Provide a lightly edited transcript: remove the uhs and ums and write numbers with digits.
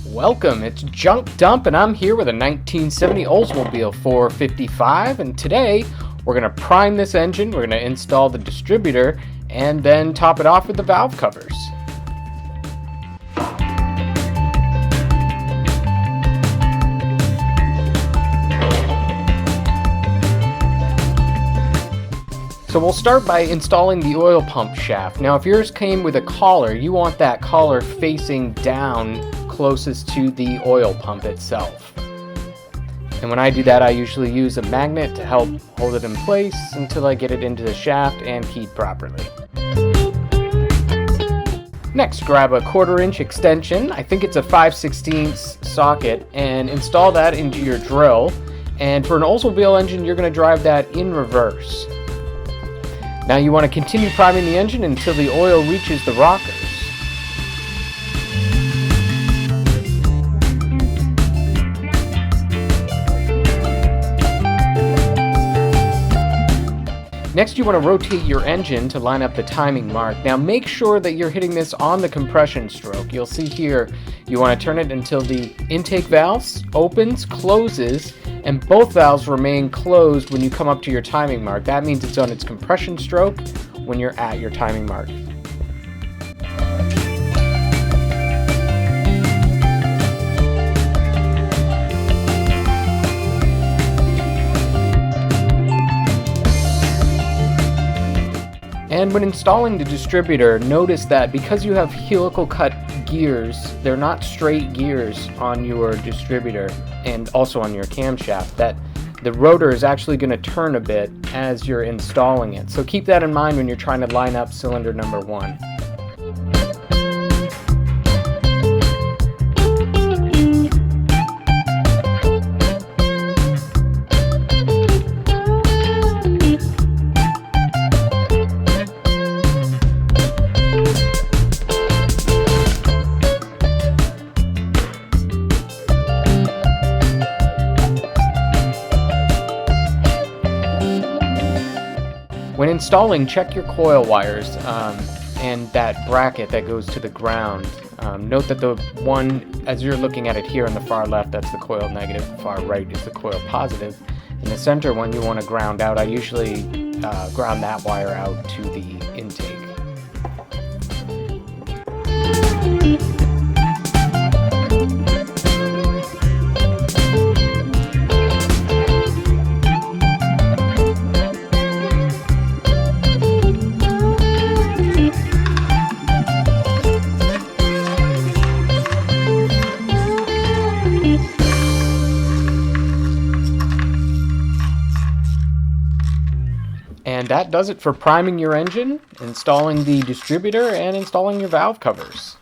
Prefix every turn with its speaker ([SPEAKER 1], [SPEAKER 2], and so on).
[SPEAKER 1] Welcome, it's Junk Dump and I'm here with a 1970 Oldsmobile 455, and today we're going to prime this engine, we're going to install the distributor, and then top it off with the valve covers. So we'll start by installing the oil pump shaft. Now if yours came with a collar, you want that collar facing down closest to the oil pump itself. And when I do that, I usually use a magnet to help hold it in place until I get it into the shaft and keyed properly. Next, grab a 1/4 inch extension, I think it's a 5/16 socket, and install that into your drill. And for an Oldsmobile engine, you're going to drive that in reverse. Now you want to continue priming the engine until the oil reaches the rockers. Next, you want to rotate your engine to line up the timing mark. Now make sure that you're hitting this on the compression stroke. You'll see here, you want to turn it until the intake valve opens, closes, and both valves remain closed when you come up to your timing mark. That means it's on its compression stroke when you're at your timing mark. And when installing the distributor, notice that because you have helical cut gears, they're not straight gears on your distributor and also on your camshaft, that the rotor is actually going to turn a bit as you're installing it. So keep that in mind when you're trying to line up cylinder number 1. When installing, check your coil wires and that bracket that goes to the ground. Note that the one, as you're looking at it here on the far left, that's the coil negative, the far right is the coil positive. In the center one you want to ground out. I usually ground that wire out to the intake. And that does it for priming your engine, installing the distributor, and installing your valve covers.